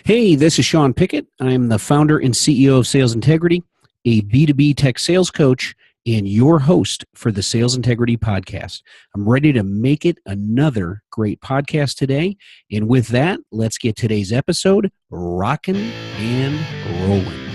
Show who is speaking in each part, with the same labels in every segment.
Speaker 1: Hey, this is Sean Pickett. I'm the founder and CEO of Sales Integrity, a B2B tech sales coach, and your host for the Sales Integrity Podcast. I'm ready to make it another great podcast today. And with that, let's get today's episode rocking and rolling.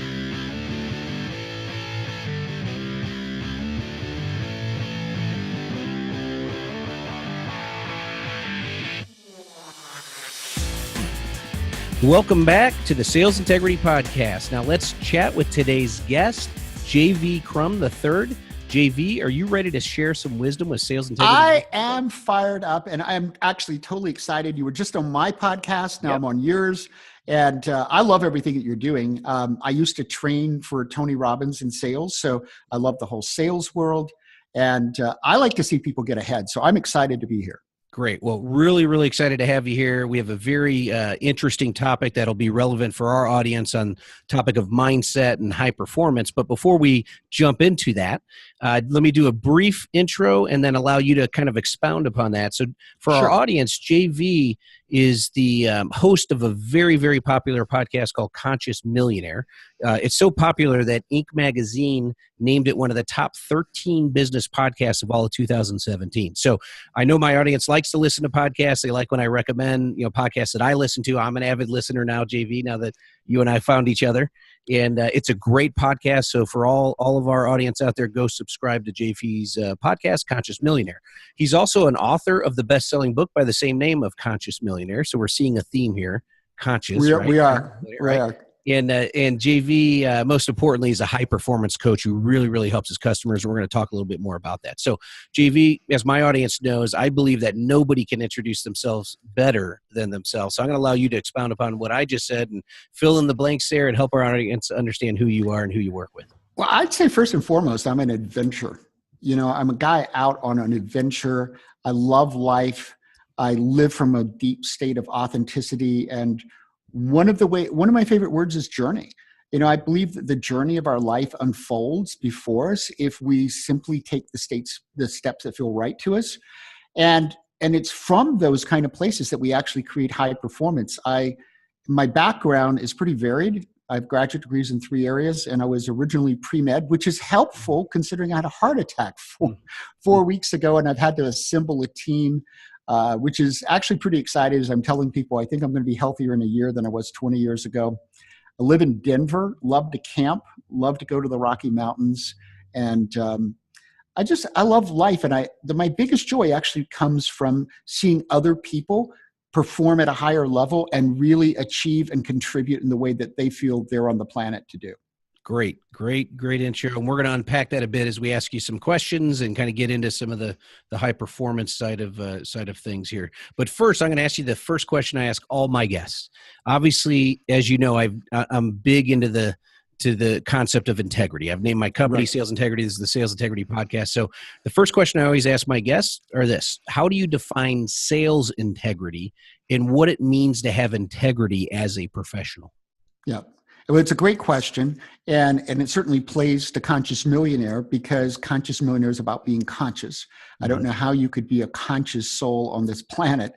Speaker 1: Welcome back to the Sales Integrity Podcast. Now let's chat with today's guest, JV Crum III. JV, are you ready to share some wisdom with Sales Integrity?
Speaker 2: I am fired up, and I'm actually totally excited. You were just on my podcast. Now I'm on yours, and I love everything that you're doing. I used to train for Tony Robbins in sales, so I love the whole sales world, and I like to see people get ahead. So I'm excited to be here.
Speaker 1: Great. Well, really excited to have you here. We have a very interesting topic that'll be relevant for our audience on topic of mindset and high performance. But before we jump into that, let me do a brief intro and then allow you to kind of expound upon that. So for our audience, JV is the host of a very popular podcast called Conscious Millionaire. It's so popular that Inc. magazine named it one of the top 13 business podcasts of all of 2017. So I know my audience likes to listen to podcasts. They like when I recommend, podcasts that I listen to. I'm an avid listener now, JV, now that you and I found each other. And it's a great podcast. So for all of our audience out there, go subscribe to JV's podcast, Conscious Millionaire. He's also an author of the best-selling book by the same name of Conscious Millionaire. So we're seeing a theme here, conscious.
Speaker 2: We are.
Speaker 1: And JV, most importantly, is a high-performance coach who really helps his customers. And we're going to talk a little bit more about that. So JV, as my audience knows, I believe that nobody can introduce themselves better than themselves. So I'm going to allow you to expound upon what I just said and fill in the blanks there and help our audience understand who you are and who you work with.
Speaker 2: Well, I'd say first and foremost, I'm an adventurer. I'm a guy out on an adventure. I love life. I live from a deep state of authenticity, and one of my favorite words is journey. I believe that the journey of our life unfolds before us if we simply take the steps that feel right to us. And it's from those kind of places that we actually create high performance. My background is pretty varied. I have graduate degrees in 3 areas, and I was originally pre-med, which is helpful considering I had a heart attack 4 weeks ago, and I've had to assemble a team, which is actually pretty exciting. As I'm telling people, I think I'm going to be healthier in a year than I was 20 years ago. I live in Denver, love to camp, love to go to the Rocky Mountains, and I love life. And my biggest joy actually comes from seeing other people perform at a higher level and really achieve and contribute in the way that they feel they're on the planet to do.
Speaker 1: Great intro. And we're going to unpack that a bit as we ask you some questions and kind of get into some of the high performance side of things here. But first, I'm going to ask you the first question I ask all my guests. Obviously, as you know, I'm big into the concept of integrity. I've named my company Sales Integrity. This is the Sales Integrity Podcast. So the first question I always ask my guests are this: how do you define sales integrity and what it means to have integrity as a professional?
Speaker 2: Yeah. Well, it's a great question, and it certainly plays to Conscious Millionaire, because Conscious Millionaire is about being conscious. I don't know how you could be a conscious soul on this planet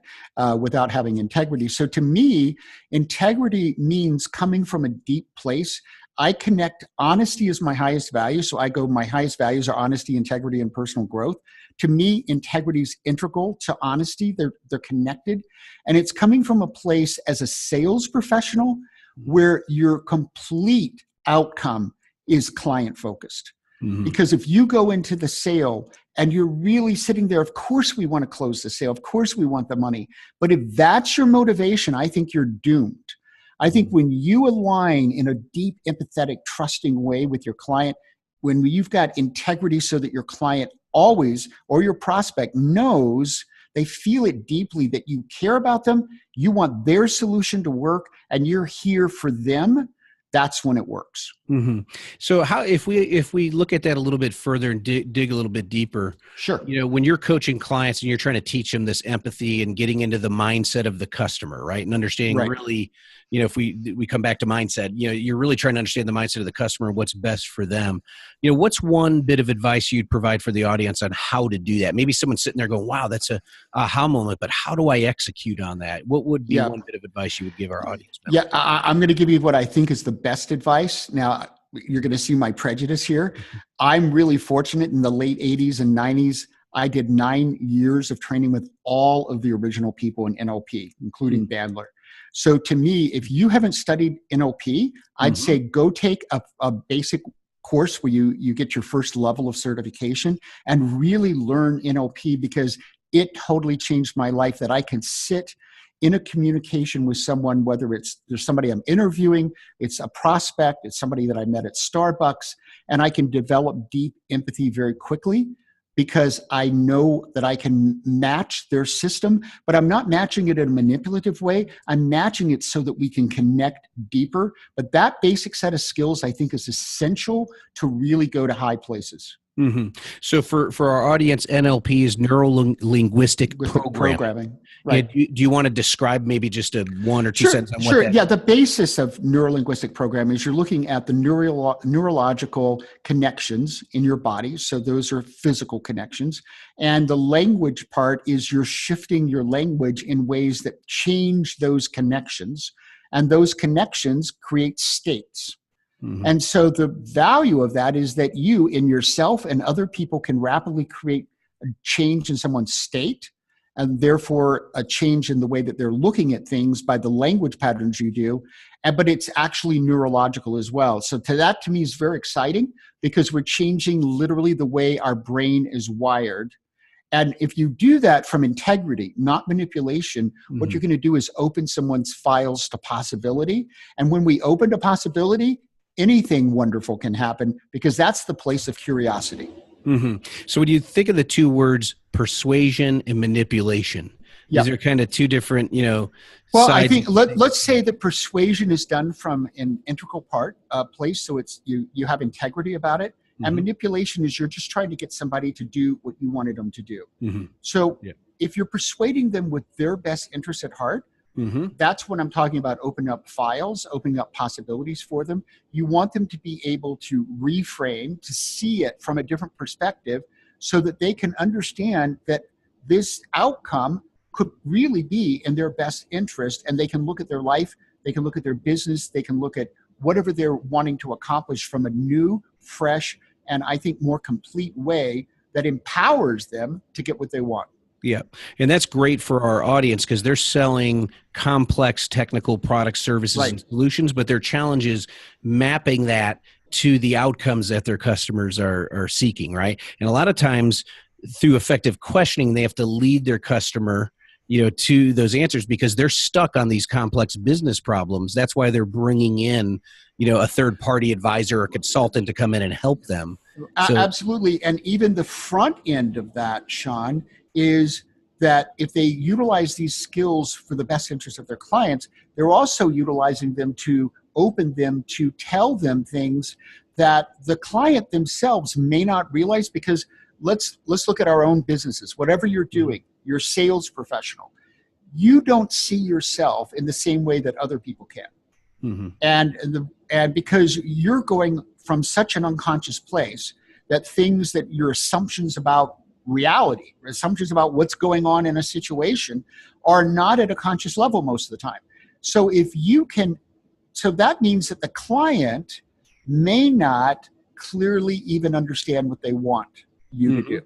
Speaker 2: without having integrity. So to me, integrity means coming from a deep place. I connect honesty as my highest value. So my highest values are honesty, integrity, and personal growth. To me, integrity is integral to honesty. They're connected. And it's coming from a place as a sales professional where your complete outcome is client focused. Mm-hmm. Because if you go into the sale and you're really sitting there, of course we want to close the sale. Of course we want the money. But if that's your motivation, I think you're doomed. I think when you align in a deep, empathetic, trusting way with your client, when you've got integrity so that your client always, or your prospect knows, they feel it deeply that you care about them, you want their solution to work, and you're here for them, that's when it works.
Speaker 1: Hmm. So how, if we look at that a little bit further and dig a little bit deeper,
Speaker 2: Sure.
Speaker 1: when you're coaching clients and you're trying to teach them this empathy and getting into the mindset of the customer, right? And understanding
Speaker 2: Right.
Speaker 1: really, if we come back to mindset, you're really trying to understand the mindset of the customer and what's best for them. What's one bit of advice you'd provide for the audience on how to do that? Maybe someone's sitting there going, wow, that's a aha moment, but how do I execute on that? What would be
Speaker 2: Yeah.
Speaker 1: one bit of advice you would give our audience
Speaker 2: Yeah,
Speaker 1: members?
Speaker 2: I'm going to give you what I think is the best advice. Now, you're going to see my prejudice here. I'm really fortunate in the late 80s and 90s. I did 9 years of training with all of the original people in NLP, including Bandler. So to me, if you haven't studied NLP, I'd say go take a basic course where you get your first level of certification and really learn NLP, because it totally changed my life, that I can sit in a communication with someone, whether there's somebody I'm interviewing, it's a prospect, it's somebody that I met at Starbucks, and I can develop deep empathy very quickly because I know that I can match their system, but I'm not matching it in a manipulative way. I'm matching it so that we can connect deeper. But that basic set of skills, I think, is essential to really go to high places.
Speaker 1: Mm-hmm. So for our audience, NLP is NeuroLinguistic Programming.
Speaker 2: Right.
Speaker 1: Do you want to describe maybe just a one or two
Speaker 2: Sure,
Speaker 1: sentences on what
Speaker 2: sure.
Speaker 1: that
Speaker 2: Yeah,
Speaker 1: is?
Speaker 2: the basis of neurolinguistic programming is you're looking at the neurological connections in your body. So those are physical connections. And the language part is you're shifting your language in ways that change those connections. And those connections create states.
Speaker 1: Mm-hmm.
Speaker 2: And so the value of that is that you in yourself and other people can rapidly create a change in someone's state, and therefore a change in the way that they're looking at things by the language patterns you do. But it's actually neurological as well. So that to me is very exciting, because we're changing literally the way our brain is wired. And if you do that from integrity, not manipulation, what you're going to do is open someone's files to possibility. And when we open to possibility, anything wonderful can happen, because that's the place of curiosity.
Speaker 1: Mm-hmm. So when you think of the two words persuasion and manipulation,
Speaker 2: Yep.
Speaker 1: is there kind of two different,
Speaker 2: Well, I
Speaker 1: sides?
Speaker 2: think let's say that persuasion is done from an integral place, so it's you have integrity about it, and manipulation is you're just trying to get somebody to do what you wanted them to do. So if you're persuading them with their best interest at heart, that's when I'm talking about opening up files, opening up possibilities for them. You want them to be able to reframe, to see it from a different perspective, so that they can understand that this outcome could really be in their best interest, and they can look at their life, they can look at their business, they can look at whatever they're wanting to accomplish from a new, fresh, and I think more complete way that empowers them to get what they want.
Speaker 1: Yeah. And that's great for our audience, because they're selling complex technical products, services, and solutions, but their challenge is mapping that to the outcomes that their customers are seeking, right? And a lot of times through effective questioning, they have to lead their customer to those answers, because they're stuck on these complex business problems. That's why they're bringing in, a third-party advisor or consultant to come in and help them.
Speaker 2: Absolutely. And even the front end of that, Sean, is that if they utilize these skills for the best interest of their clients, they're also utilizing them to open them to tell them things that the client themselves may not realize. Because let's look at our own businesses. Whatever you're doing, you're a sales professional. You don't see yourself in the same way that other people can. And because you're going from such an unconscious place, that things that your assumptions about reality, assumptions about what's going on in a situation, are not at a conscious level most of the time. So that means that the client may not clearly even understand what they want you to do.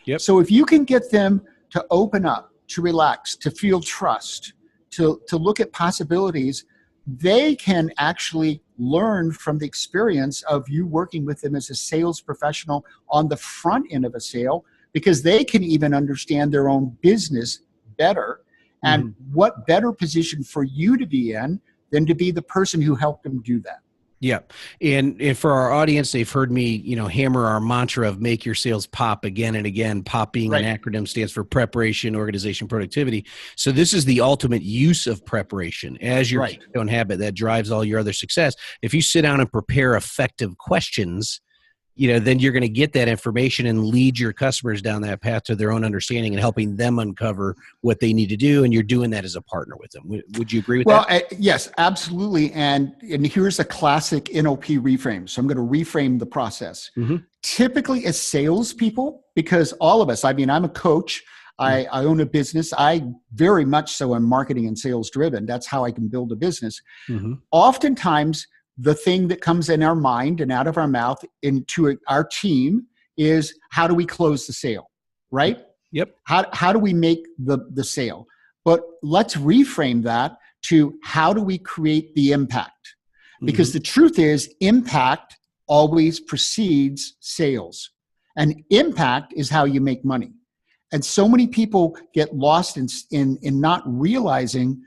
Speaker 1: Yep.
Speaker 2: So if you can get them to open up, to relax, to feel trust, to look at possibilities, they can actually learn from the experience of you working with them as a sales professional on the front end of a sale, because they can even understand their own business better. And what better position for you to be in than to be the person who helped them do that?
Speaker 1: Yeah. And for our audience, they've heard me, hammer our mantra of make your sales pop again and again. Pop being an
Speaker 2: Right.
Speaker 1: acronym stands for preparation, organization, productivity. So this is the ultimate use of preparation as your
Speaker 2: Right.
Speaker 1: keystone habit that drives all your other success. If you sit down and prepare effective questions, then you're going to get that information and lead your customers down that path to their own understanding and helping them uncover what they need to do. And you're doing that as a partner with them. Would you agree with
Speaker 2: Well,
Speaker 1: that?
Speaker 2: yes, absolutely. And here's a classic NLP reframe. So I'm going to reframe the process.
Speaker 1: Mm-hmm.
Speaker 2: Typically as salespeople, because all of us, I'm a coach, I own a business. I very much so am marketing and sales driven. That's how I can build a business.
Speaker 1: Mm-hmm.
Speaker 2: Oftentimes, the thing that comes in our mind and out of our mouth into our team is, how do we close the sale, right?
Speaker 1: Yep.
Speaker 2: How do we make the sale? But let's reframe that to, how do we create the impact? Because the truth is, impact always precedes sales. And impact is how you make money. And so many people get lost in not realizing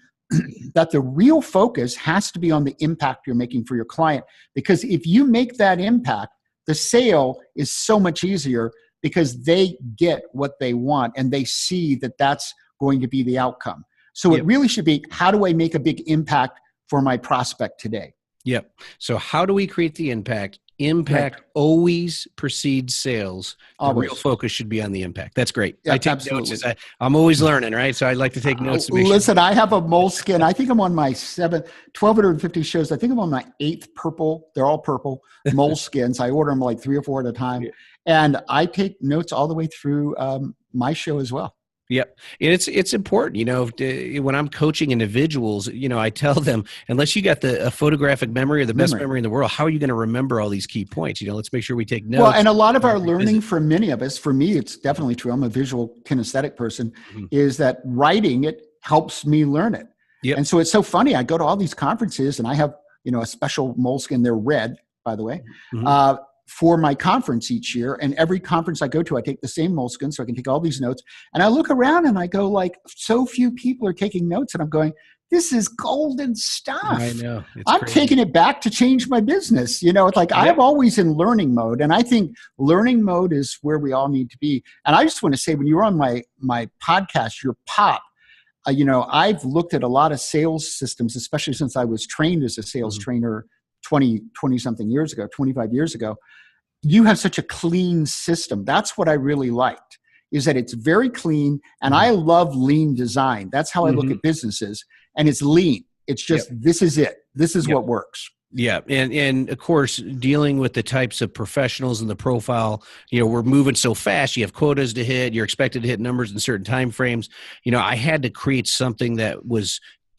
Speaker 2: that the real focus has to be on the impact you're making for your client. Because if you make that impact, the sale is so much easier, because they get what they want and they see that that's going to be the outcome. So It really should be, how do I make a big impact for my prospect today?
Speaker 1: Yep. So how do we create the impact? Impact always precedes sales. The
Speaker 2: Always.
Speaker 1: real focus should be on the impact. That's great.
Speaker 2: Yeah,
Speaker 1: I take
Speaker 2: absolutely.
Speaker 1: notes. I'm always learning, right? So I like to take notes to make
Speaker 2: Listen, I have a moleskin. I think I'm on my 1,250 shows. I think I'm on my 8th purple. They're all purple moleskins. I order them like 3 or 4 at a time.
Speaker 1: Yeah.
Speaker 2: And I take notes all the way through my show as well.
Speaker 1: Yep. And it's important, when I'm coaching individuals, I tell them, unless you got a photographic memory or the best memory in the world, how are you going to remember all these key points? Let's make sure we take notes.
Speaker 2: Well, and a lot of our learning, for many of us, for me, it's definitely true. I'm a visual kinesthetic person, is that writing it helps me learn it. Yep. And so it's so funny. I go to all these conferences and I have, a special moleskin. They're red, by the way. For my conference each year. And every conference I go to, I take the same moleskin so I can take all these notes. And I look around and I go, like, so few people are taking notes. And I'm going, this is golden stuff.
Speaker 1: I know.
Speaker 2: I'm crazy. Taking it back to change my business. It's like, I'm always in learning mode. And I think learning mode is where we all need to be. And I just want to say, when you were on my podcast, your pop, I've looked at a lot of sales systems, especially since I was trained as a sales trainer 20 something years ago, 25 years ago. You have such a clean system. That's what I really liked, is that it's very clean. And I love lean design. That's how I look at businesses. And it's lean. It's just, this is it. This is what works.
Speaker 1: Yeah. And of course, dealing with the types of professionals in the profile, we're moving so fast. You have quotas to hit. You're expected to hit numbers in certain time frames. I had to create something that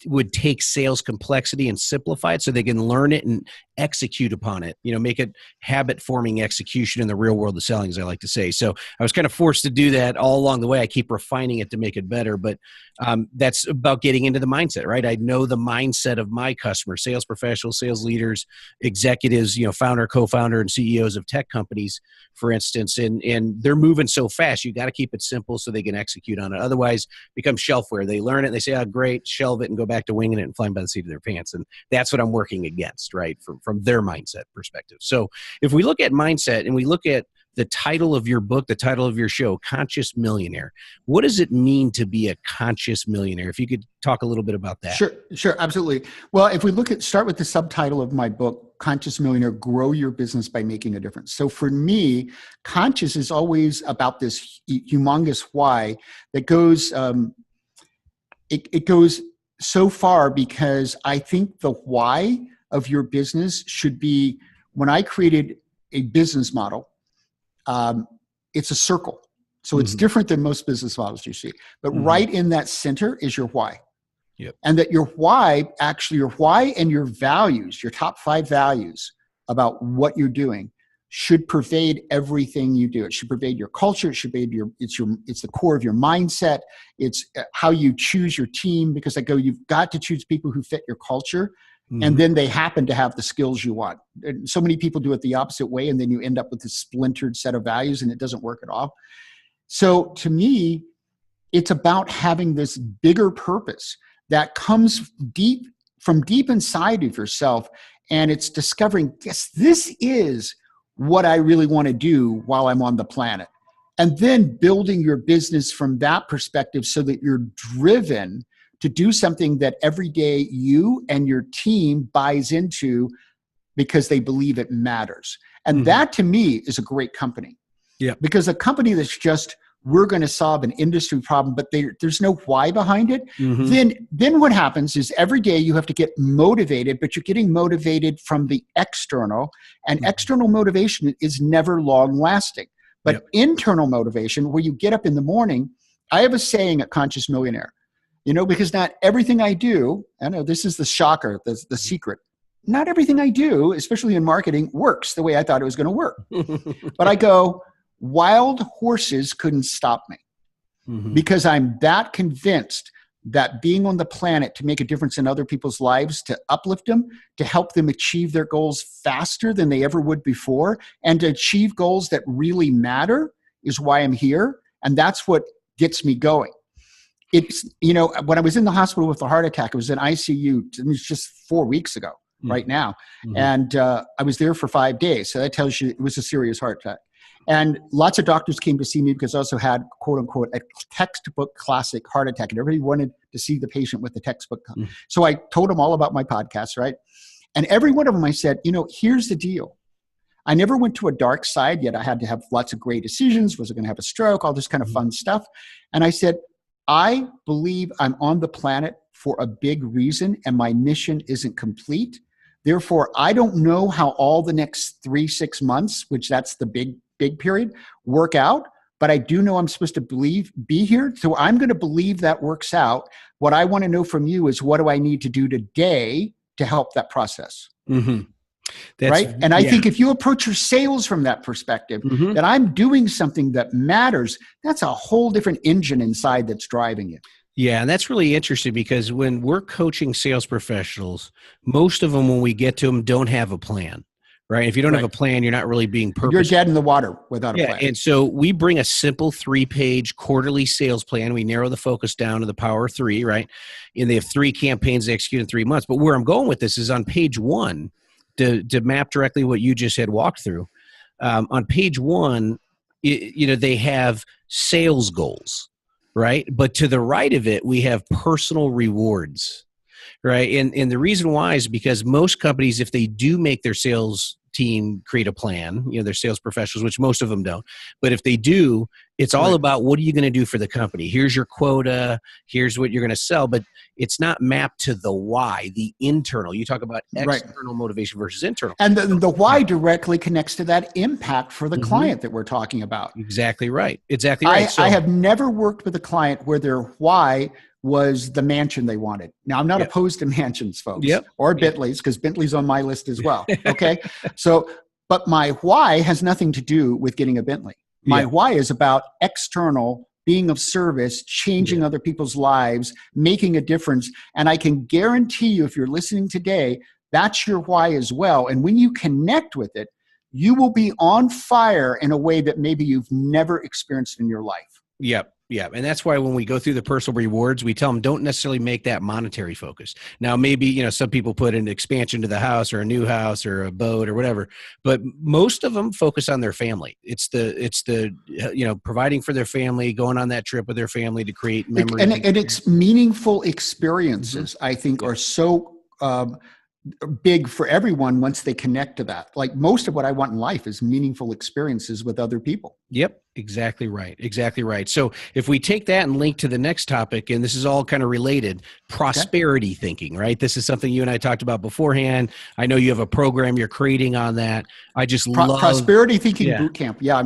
Speaker 1: would take sales complexity and simplify it so they can learn it and execute upon it, make it habit forming execution in the real world of selling, as I like to say. So I was kind of forced to do that all along the way. I keep refining it to make it better, but that's about getting into the mindset, right? I know the mindset of my customers, sales professionals, sales leaders, executives, founder, co-founder, and CEOs of tech companies, for instance, and they're moving so fast. You got to keep it simple so they can execute on it. Otherwise, it becomes shelfware. They learn it, and they say, "Oh, great, shelve it," and go back to winging it and flying by the seat of their pants. And that's what I'm working against, right? From their mindset perspective. So if we look at mindset and we look at the title of your book, the title of your show, Conscious Millionaire, what does it mean to be a conscious millionaire? If you could talk a little bit about that.
Speaker 2: Sure, absolutely. Well, if we start with the subtitle of my book, Conscious Millionaire, Grow Your Business by Making a Difference. So for me, conscious is always about this humongous why that goes, it goes so far, because I think the why of your business should be, when I created a business model, it's a circle. So it's different than most business models you see. But right in that center is your why.
Speaker 1: Yep.
Speaker 2: And that your why and your values, your top 5 values about what you're doing, should pervade everything you do. It should pervade your culture. It should pervade it's the core of your mindset. It's how you choose your team, because you've got to choose people who fit your culture. And then they happen to have the skills you want. And so many people do it the opposite way, and then you end up with this splintered set of values, and it doesn't work at all. So to me, it's about having this bigger purpose that comes from deep inside of yourself. and it's discovering, yes, this is what I really want to do while I'm on the planet. And then building your business from that perspective so that you're driven to do something that every day you and your team buys into because they believe it matters. And that to me is a great company.
Speaker 1: Yeah.
Speaker 2: Because a company that's just, we're going to solve an industry problem, but there's no why behind it. Then what happens is every day you have to get motivated, but you're getting motivated from the external, and external motivation is never long lasting. But internal motivation, where you get up in the morning, I have a saying at Conscious Millionaire, because not everything I do, I know this is the shocker, the secret. Not everything I do, especially in marketing, works the way I thought it was going to work. But I go, wild horses couldn't stop me because I'm that convinced that being on the planet to make a difference in other people's lives, to uplift them, to help them achieve their goals faster than they ever would before, and to achieve goals that really matter is why I'm here. And that's what gets me going. It's, when I was in the hospital with a heart attack, it was in ICU. It was just 4 weeks ago right now. And I was there for 5 days. So that tells you it was a serious heart attack. And lots of doctors came to see me because I also had, quote unquote, a textbook classic heart attack. And everybody wanted to see the patient with the textbook. So I told them all about my podcast, right? And every one of them I said, here's the deal. I never went to a dark side, yet I had to have lots of great decisions. Was I going to have a stroke? All this kind of fun stuff. And I said, I believe I'm on the planet for a big reason, and my mission isn't complete. Therefore, I don't know how all the next 3-6 months, which that's the big period, work out, but I do know I'm supposed to be here. So I'm going to believe that works out. What I want to know from you is, what do I need to do today to help that process? Right? And I think if you approach your sales from that perspective, that I'm doing something that matters, that's a whole different engine inside that's driving you.
Speaker 1: Yeah, and that's really interesting because when we're coaching sales professionals, most of them, when we get to them, don't have a plan. Right. If you don't have a plan, you're not really being purposeful.
Speaker 2: You're dead in the water without a plan.
Speaker 1: And so we bring a simple 3-page quarterly sales plan. We narrow the focus down to the power of 3, right? And they have 3 campaigns to execute in 3 months. But where I'm going with this is on page 1, to map directly what you just had walked through. On page 1, they have sales goals, right? But to the right of it, we have personal rewards. Right. And the reason why is because most companies, if they do make their sales team create a plan, their sales professionals, which most of them don't. But if they do, it's all about, what are you going to do for the company? Here's your quota. Here's what you're going to sell. But it's not mapped to the why, the internal. You talk about external motivation versus internal.
Speaker 2: And the why directly connects to that impact for the client that we're talking about.
Speaker 1: Exactly right. Exactly right.
Speaker 2: I have never worked with a client where their why was the mansion they wanted. Now, I'm not opposed to mansions, folks, or Bentleys, because Bentley's on my list as well. Okay. But my why has nothing to do with getting a Bentley. My why is about external, being of service, changing other people's lives, making a difference. And I can guarantee you, if you're listening today, that's your why as well. And when you connect with it, you will be on fire in a way that maybe you've never experienced in your life.
Speaker 1: Yep. Yeah. And that's why when we go through the personal rewards, we tell them, don't necessarily make that monetary focus. Now, maybe, some people put an expansion to the house or a new house or a boat or whatever, but most of them focus on their family. It's the providing for their family, going on that trip with their family to create memories.
Speaker 2: And it's meaningful experiences, I think, are so big for everyone once they connect to that. Like, most of what I want in life is meaningful experiences with other people.
Speaker 1: Yep. Exactly right. Exactly right. So if we take that and link to the next topic, and this is all kind of related, prosperity thinking, right? This is something you and I talked about beforehand. I know you have a program you're creating on that. I just love
Speaker 2: prosperity thinking bootcamp. Yeah,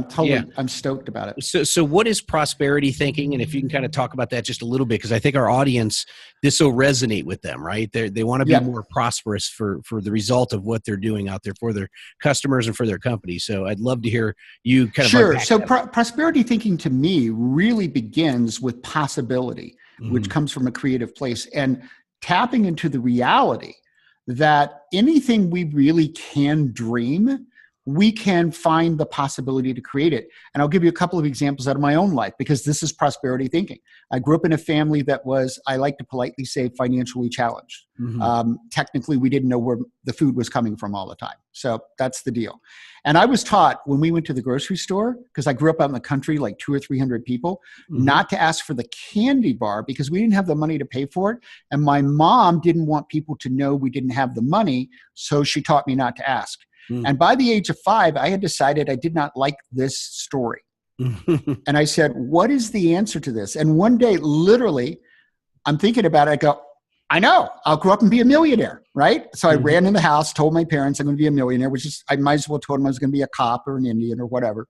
Speaker 2: I'm stoked about it.
Speaker 1: So what is prosperity thinking? And if you can kind of talk about that just a little bit, because I think our audience, this will resonate with them, right? They want to be more prosperous for the result of what they're doing out there for their customers and for their company. So I'd love to hear you kind of.
Speaker 2: Sure. So prosperity thinking to me really begins with possibility, which comes from a creative place, and tapping into the reality that anything we really can dream, we can find the possibility to create it. And I'll give you a couple of examples out of my own life, because this is prosperity thinking. I grew up in a family that was, I like to politely say, financially challenged. Technically, we didn't know where the food was coming from all the time. So that's the deal. And I was taught when we went to the grocery store, because I grew up out in the country, like 200 or 300 people, not to ask for the candy bar because we didn't have the money to pay for it. And my mom didn't want people to know we didn't have the money. So she taught me not to ask. And by the age of 5, I had decided I did not like this story. And I said, what is the answer to this? And one day, literally, I'm thinking about it. I go, I know, I'll grow up and be a millionaire, right? So I ran in the house, told my parents I'm going to be a millionaire, which is, I might as well told them I was going to be a cop or an Indian or whatever.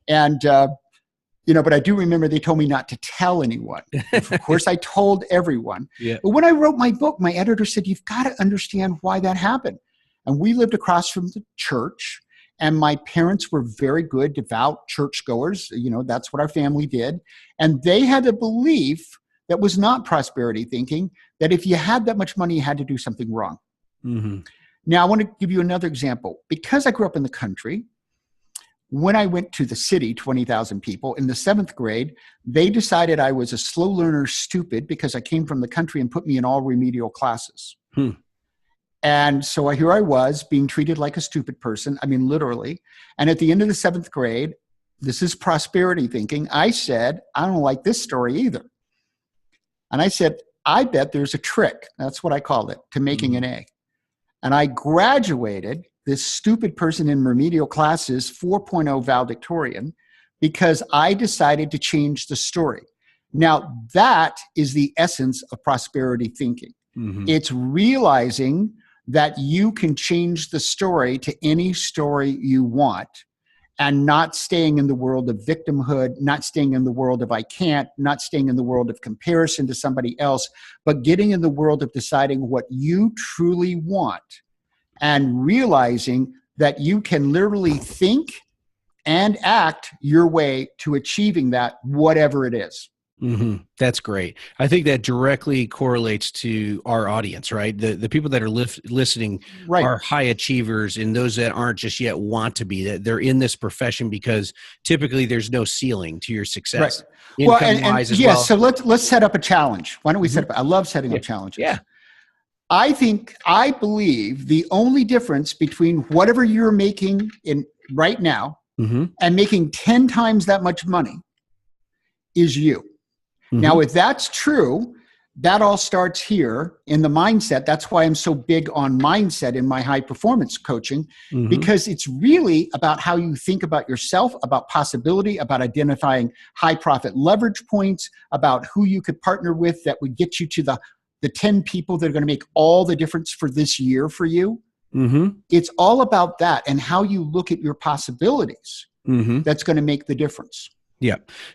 Speaker 2: And, but I do remember they told me not to tell anyone. Of course, I told everyone. But when I wrote my book, my editor said, you've got to understand why that happened. And we lived across from the church, and my parents were very good, devout churchgoers. That's what our family did. And they had a belief that was not prosperity thinking, that if you had that much money, you had to do something wrong. Now, I want to give you another example. Because I grew up in the country, when I went to the city, 20,000 people, in the 7th grade, they decided I was a slow learner, stupid, because I came from the country, and put me in all remedial classes. And so here I was being treated like a stupid person. I mean, literally. And at the end of the 7th grade, this is prosperity thinking. I said, I don't like this story either. And I said, I bet there's a trick. That's what I called it, to making an A. And I graduated, this stupid person in remedial classes, 4.0 valedictorian, because I decided to change the story. Now, that is the essence of prosperity thinking. It's realizing that you can change the story to any story you want, and not staying in the world of victimhood, not staying in the world of I can't, not staying in the world of comparison to somebody else, but getting in the world of deciding what you truly want, and realizing that you can literally think and act your way to achieving that, whatever it is.
Speaker 1: That's great. I think that directly correlates to our audience, right? The people that are listening are high achievers, and those that aren't just yet want to be. That they're in this profession because typically there's no ceiling to your success.
Speaker 2: Well, so let's set up a challenge. Why don't we set up? I love setting up challenges. I believe the only difference between whatever you're making in right now and making 10 times that much money is you. Now, if that's true, that all starts here in the mindset. That's why I'm so big on mindset in my high performance coaching, because it's really about how you think about yourself, about possibility, about identifying high profit leverage points, about who you could partner with that would get you to the 10 people that are going to make all the difference for this year for you. It's all about that, and how you look at your possibilities that's going to make the difference.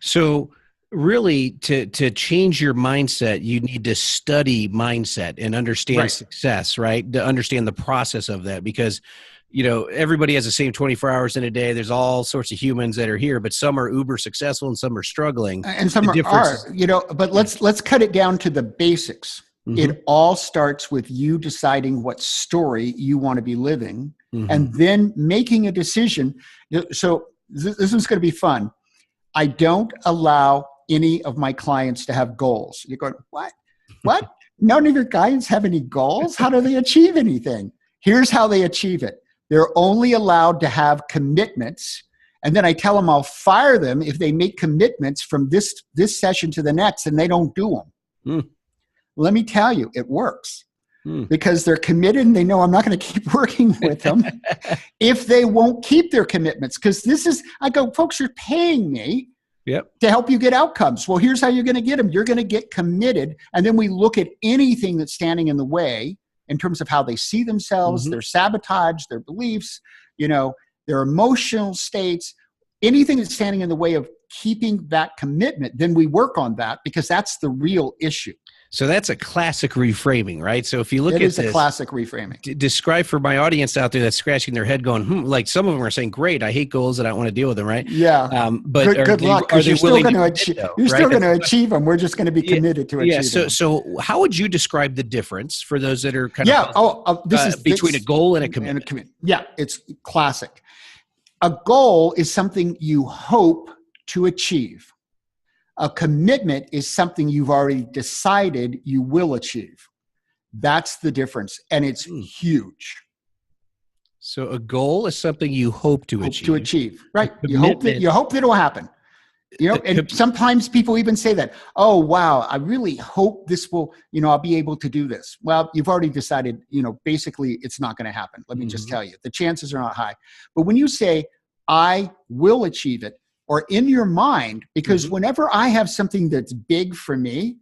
Speaker 1: So really, to change your mindset, you need to study mindset and understand success, right? To understand the process of that, because everybody has the same 24 hours in a day. There's all sorts of humans that are here, but some are uber successful and some are struggling,
Speaker 2: and some are. But let's cut it down to the basics. It all starts with you deciding what story you want to be living, and then making a decision. So this is going to be fun. I don't allow any of my clients to have goals. You're going, what? None of your clients have any goals? How do they achieve anything? Here's how they achieve it. They're only allowed to have commitments. And then I tell them I'll fire them if they make commitments from this session to the next and they don't do them. Let me tell you, it works. Because they're committed and they know I'm not going to keep working with them if they won't keep their commitments. Because I go, folks, you're paying me to help you get outcomes. Well, here's how you're going to get them. You're going to get committed. And then we look at anything that's standing in the way in terms of how they see themselves, their sabotage, their beliefs, their emotional states, anything that's standing in the way of keeping that commitment. Then we work on that, because that's the real issue.
Speaker 1: So that's a classic reframing, right? So if you look at this,
Speaker 2: it is a classic reframing.
Speaker 1: Describe for my audience out there that's scratching their head going, like some of them are saying, great, I hate goals and I don't want to deal with them, right?
Speaker 2: But good luck, because you're still going to achieve them. We're just going to be committed to achieving them. So
Speaker 1: how would you describe the difference for those that are kind of
Speaker 2: this is
Speaker 1: between a goal and a commitment?
Speaker 2: Yeah, it's classic. A goal is something you hope to achieve. A commitment is something you've already decided you will achieve. That's the difference, and it's huge.
Speaker 1: So a goal is something you hope to achieve.
Speaker 2: Right? You hope that it will happen. And sometimes people even say that, oh, wow, I really hope this will, I'll be able to do this. Well, you've already decided, basically it's not going to happen. Let me just tell you, the chances are not high. But when you say, I will achieve it, or in your mind, because whenever I have something that's big for me,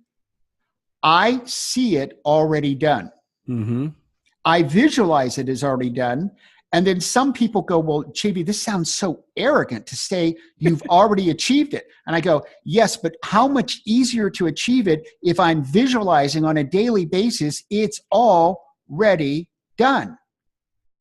Speaker 2: I see it already done. I visualize it as already done. And then some people go, well, JV, this sounds so arrogant to say you've already achieved it. And I go, yes, but how much easier to achieve it if I'm visualizing on a daily basis, it's already done.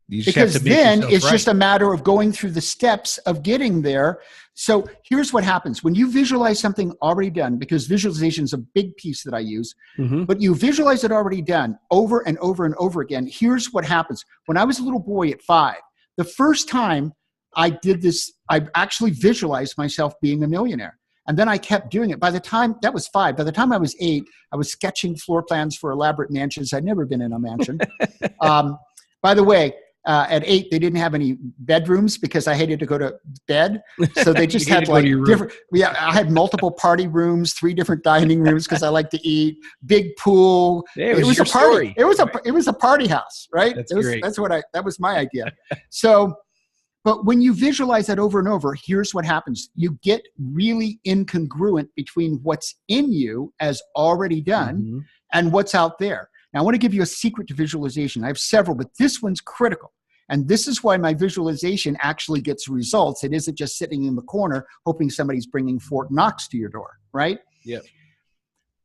Speaker 2: Because then it's just a matter of going through the steps of getting there. So here's what happens. When you visualize something already done, because visualization is a big piece that I use, but you visualize it already done over and over and over again. Here's what happens. When I was a little boy at 5, the first time I did this, I actually visualized myself being a millionaire. And then I kept doing it. By the time, that was 5. By the time I was 8, I was sketching floor plans for elaborate mansions. I'd never been in a mansion. By the way, at 8, they didn't have any bedrooms because I hated to go to bed. So they just had like different, I had multiple party rooms, 3 different dining rooms because I like to eat, big pool.
Speaker 1: It was
Speaker 2: a party. It was a party house, right?
Speaker 1: That's great.
Speaker 2: That was my idea. So, but when you visualize that over and over, here's what happens. You get really incongruent between what's in you as already done and what's out there. Now, I want to give you a secret to visualization. I have several, but this one's critical. And this is why my visualization actually gets results. It isn't just sitting in the corner hoping somebody's bringing Fort Knox to your door, right?
Speaker 1: Yeah.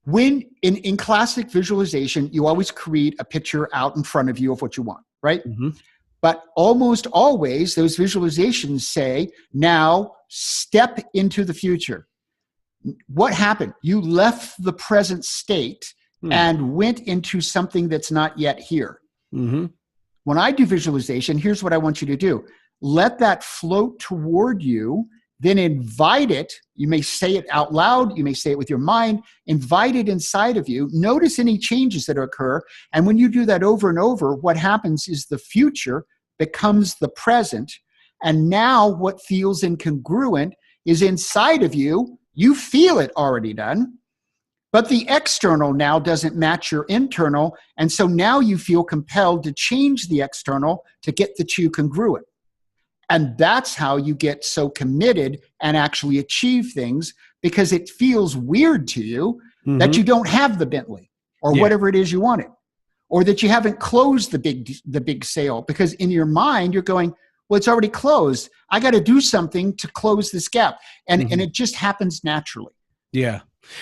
Speaker 2: When in classic visualization, you always create a picture out in front of you of what you want, right? But almost always those visualizations say, now step into the future. What happened? You left the present state and went into something that's not yet here. When I do visualization, here's what I want you to do. Let that float toward you, then invite it. You may say it out loud. You may say it with your mind. Invite it inside of you. Notice any changes that occur. And when you do that over and over, what happens is the future becomes the present. And now what feels incongruent is inside of you. You feel it already done. But the external now doesn't match your internal. And so now you feel compelled to change the external to get the two congruent. And that's how you get so committed and actually achieve things, because it feels weird to you that you don't have the Bentley or whatever it is you wanted, or that you haven't closed the big sale, because in your mind you're going, well, it's already closed. I got to do something to close this gap. And it just happens naturally.
Speaker 1: Yeah.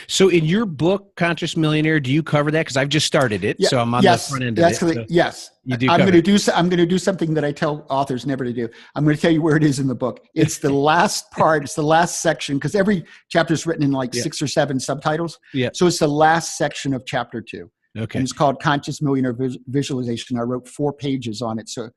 Speaker 1: So in your book, Conscious Millionaire, do you cover that? Because I've just started it, so I'm on the front end of it. So
Speaker 2: yes.
Speaker 1: You do.
Speaker 2: I'm going to do something that I tell authors never to do. I'm going to tell you where it is in the book. It's the last part. It's the last section, because every chapter is written in like 6 or 7 subtitles. So it's the last section of chapter 2.
Speaker 1: Okay.
Speaker 2: And it's called Conscious Millionaire Visualization. I wrote 4 pages on it. So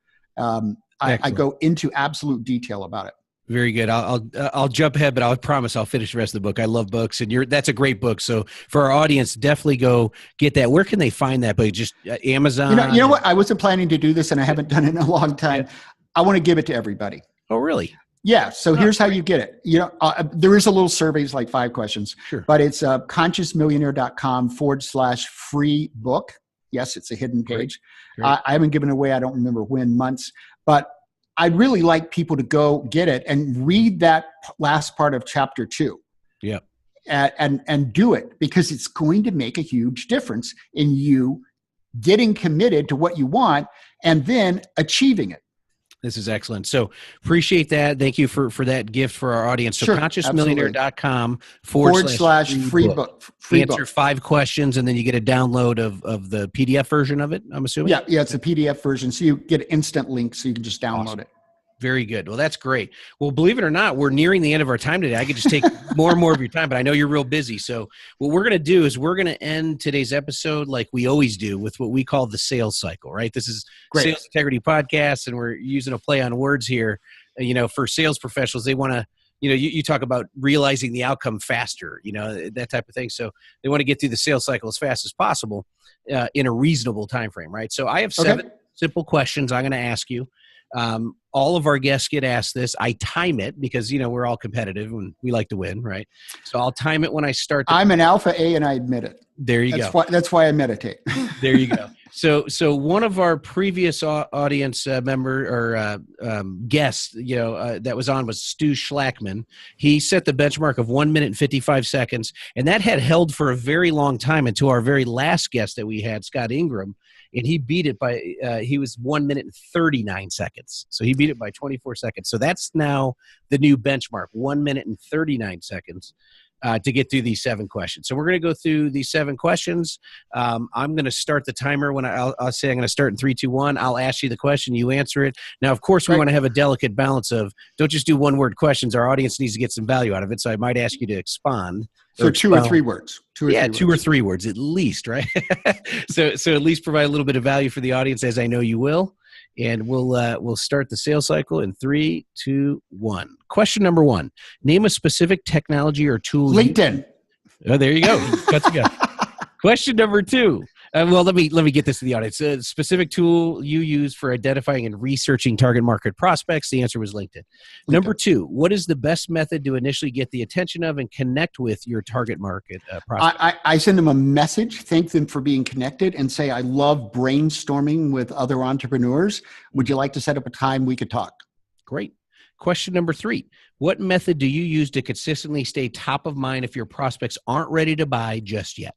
Speaker 2: I go into absolute detail about it.
Speaker 1: Very good. I'll jump ahead, but I promise I'll finish the rest of the book. I love books, and that's a great book. So for our audience, definitely go get that. Where can they find that book? Just Amazon?
Speaker 2: You know what? I wasn't planning to do this, and I haven't done it in a long time. I want to give it to everybody.
Speaker 1: Oh, really?
Speaker 2: Yeah. So here's how you get it. There is a little survey. It's like 5 questions.
Speaker 1: Sure.
Speaker 2: But it's consciousmillionaire.com/free book. Yes, it's a hidden page. Great. I haven't given it away. I don't remember when, months. But I'd really like people to go get it and read that last part of chapter 2.
Speaker 1: Yeah.
Speaker 2: And do it, because it's going to make a huge difference in you getting committed to what you want and then achieving it.
Speaker 1: This is excellent. So appreciate that. Thank you for that gift for our audience. So consciousmillionaire.com/free book. Answer 5 questions, and then you get a download of the PDF version of it, I'm assuming?
Speaker 2: Yeah, it's a PDF version. So you get an instant link, so you can just download it.
Speaker 1: Very good. Well, that's great. Well, believe it or not, we're nearing the end of our time today. I could just take more and more of your time, but I know you're real busy. So what we're going to do is we're going to end today's episode like we always do, with what we call the sales cycle, right? This is Sales Integrity Podcast, and we're using a play on words here. for sales professionals, they want to, you talk about realizing the outcome faster, that type of thing. So they want to get through the sales cycle as fast as possible in a reasonable time frame, right? So I have 7 simple questions I'm going to ask you. All of our guests get asked this. I time it because, we're all competitive and we like to win, right? So I'll time it when I start.
Speaker 2: I'm an alpha A and I admit it.
Speaker 1: There you go.
Speaker 2: That's why I meditate.
Speaker 1: There you go. So one of our previous audience member or guests, that was on was Stu Schlackman. He set the benchmark of 1 minute and 55 seconds, and that had held for a very long time until our very last guest that we had, Scott Ingram, and he beat it by he was 1 minute and 39 seconds. So he beat it by 24 seconds. So that's now the new benchmark, 1 minute and 39 seconds. To get through these 7 questions. So we're going to go through these 7 questions. I'm going to start the timer when I'll say I'm going to start in 3, 2, 1. I'll ask you the question. You answer it. Now, of course, we want to have a delicate balance of don't just do one-word questions. Our audience needs to get some value out of it. So I might ask you to expand.
Speaker 2: So 2 or 3 words. 2
Speaker 1: or 3 words at least, right? so at least provide a little bit of value for the audience, as I know you will. And we'll start the sales cycle in 3, 2, 1. Question number 1: name a specific technology or tool.
Speaker 2: LinkedIn.
Speaker 1: Oh, there you go. Question number 2. Well, let me get this to the audience. A specific tool you use for identifying and researching target market prospects. The answer was LinkedIn. Number 2: what is the best method to initially get the attention of and connect with your target market prospects?
Speaker 2: I send them a message, thank them for being connected, and say, I love brainstorming with other entrepreneurs. Would you like to set up a time we could talk?
Speaker 1: Great. Question number 3: what method do you use to consistently stay top of mind if your prospects aren't ready to buy just yet?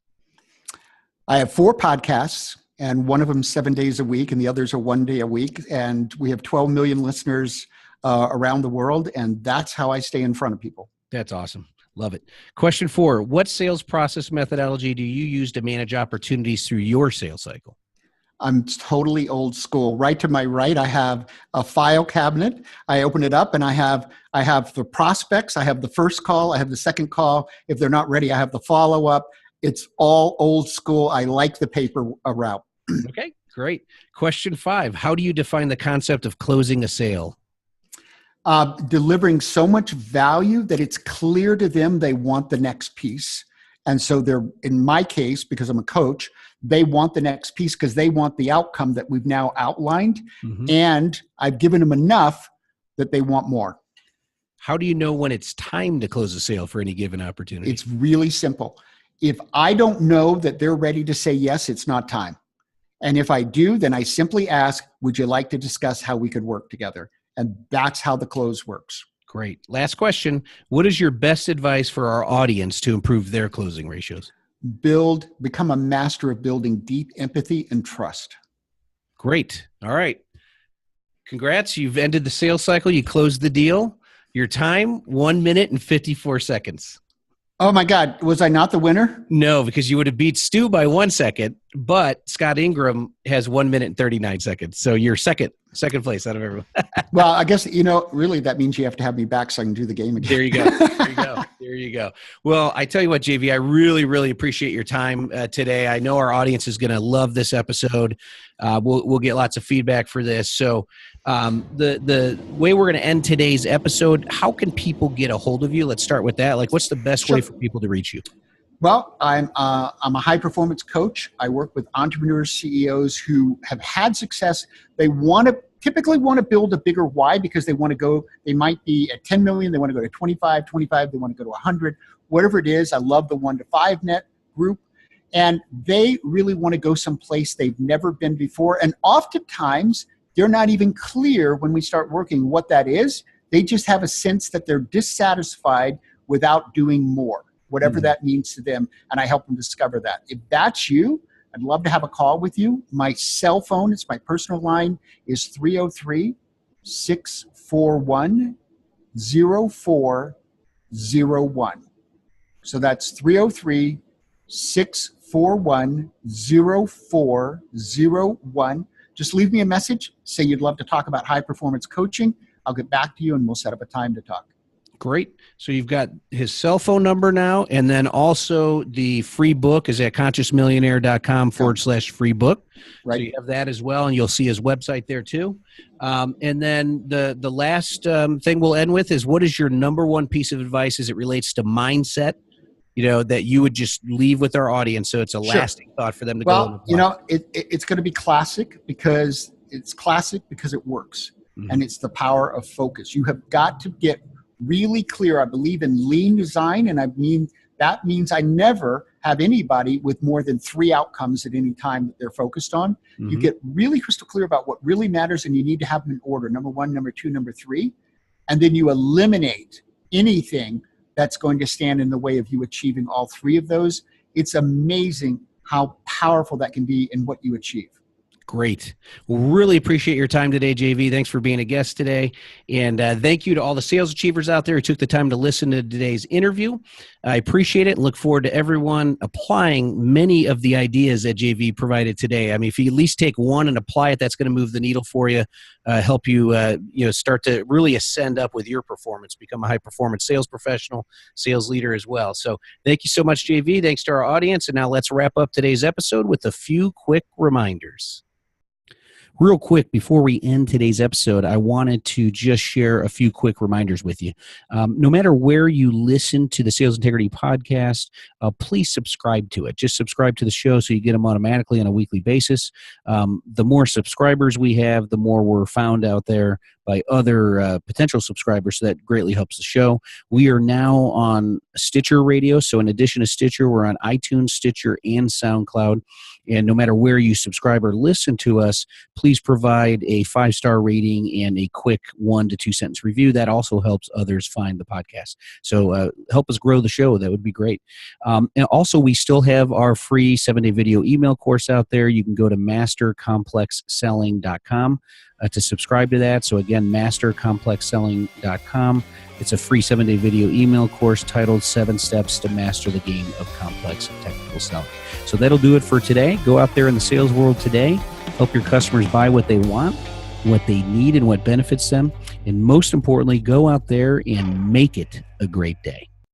Speaker 2: I have 4 podcasts, and one of them 7 days a week, and the others are 1 day a week. And we have 12 million listeners around the world, and that's how I stay in front of people.
Speaker 1: That's awesome. Love it. Question 4: what sales process methodology do you use to manage opportunities through your sales cycle?
Speaker 2: I'm totally old school. Right to my right, I have a file cabinet. I open it up, and I have the prospects. I have the first call. I have the second call. If they're not ready, I have the follow-up. It's all old school. I like the paper route.
Speaker 1: Okay, great. Question 5: how do you define the concept of closing a sale?
Speaker 2: Delivering so much value that it's clear to them they want the next piece. And so they're, in my case, because I'm a coach, they want the next piece because they want the outcome that we've now outlined. Mm-hmm. And I've given them enough that they want more.
Speaker 1: How do you know when it's time to close a sale for any given opportunity?
Speaker 2: It's really simple. If I don't know that they're ready to say yes, it's not time. And if I do, then I simply ask, would you like to discuss how we could work together? And that's how the close works.
Speaker 1: Great. Last question. What is your best advice for our audience to improve their closing ratios?
Speaker 2: Become a master of building deep empathy and trust.
Speaker 1: Great. All right. Congrats. You've ended the sales cycle. You closed the deal. Your time, 1 minute and 54 seconds.
Speaker 2: Oh my God. Was I not the winner?
Speaker 1: No, because you would have beat Stu by 1 second, but Scott Ingram has 1 minute and 39 seconds. So you're second place out of everyone.
Speaker 2: Well, I guess, really that means you have to have me back so I can do the game again.
Speaker 1: There you go. There you go. Well, I tell you what, JV, I really, really appreciate your time today. I know our audience is going to love this episode. We'll get lots of feedback for this. So the way we're going to end today's episode, how can people get a hold of you? Let's start with that. Like, what's the best way for people to reach you?
Speaker 2: Well, I'm a high performance coach. I work with entrepreneurs, CEOs who have had success. They typically want to build a bigger why because they might be at 10 million. They want to go to 25, they want to go to 100, whatever it is. I love the 1 to 5 net group. And they really want to go someplace they've never been before. And oftentimes they're not even clear when we start working what that is. They just have a sense that they're dissatisfied without doing more, whatever that means to them. And I help them discover that. If that's you, I'd love to have a call with you. My cell phone, it's my personal line, is 303-641-0401. So that's 303-641-0401. Just leave me a message. Say you'd love to talk about high performance coaching. I'll get back to you and we'll set up a time to talk.
Speaker 1: Great. So you've got his cell phone number now, and then also the free book is at consciousmillionaire.com/free book.
Speaker 2: Right.
Speaker 1: So you have that as well, and you'll see his website there too. And then the last thing we'll end with is, what is your number one piece of advice as it relates to mindset, that you would just leave with our audience so it's a lasting thought for them to go and apply?
Speaker 2: Well, it's going to be classic because it works. Mm-hmm. And it's the power of focus. You have got to get really clear. I believe in lean design, and that means I never have anybody with more than 3 outcomes at any time that they're focused on. Mm-hmm. You get really crystal clear about what really matters, and you need to have them in order: number 1, number 2, number 3. And then you eliminate anything that's going to stand in the way of you achieving all 3 of those. It's amazing how powerful that can be in what you achieve.
Speaker 1: Great. Well, really appreciate your time today, JV. Thanks for being a guest today. And thank you to all the sales achievers out there who took the time to listen to today's interview. I appreciate it and look forward to everyone applying many of the ideas that JV provided today. I mean, if you at least take one and apply it, that's going to move the needle for you, help you, start to really ascend up with your performance, become a high-performance sales professional, sales leader as well. So thank you so much, JV. Thanks to our audience. And now let's wrap up today's episode with a few quick reminders. Real quick, before we end today's episode, I wanted to just share a few quick reminders with you. No matter where you listen to the Sales Integrity Podcast, please subscribe to it. Just subscribe to the show so you get them automatically on a weekly basis. The more subscribers we have, the more we're found out there by other potential subscribers, so that greatly helps the show. We are now on Stitcher Radio, so in addition to Stitcher, we're on iTunes, Stitcher, and SoundCloud. And no matter where you subscribe or listen to us, please provide a 5-star rating and a quick 1 to 2 sentence review. That also helps others find the podcast. So help us grow the show. That would be great. And also, we still have our free 7-day video email course out there. You can go to mastercomplexselling.com to subscribe to that. So again, mastercomplexselling.com. It's a free 7-day video email course titled 7 Steps to Master the Game of Complex Technical Selling. So that'll do it for today. Go out there in the sales world today. Help your customers buy what they want, what they need, and what benefits them. And most importantly, go out there and make it a great day.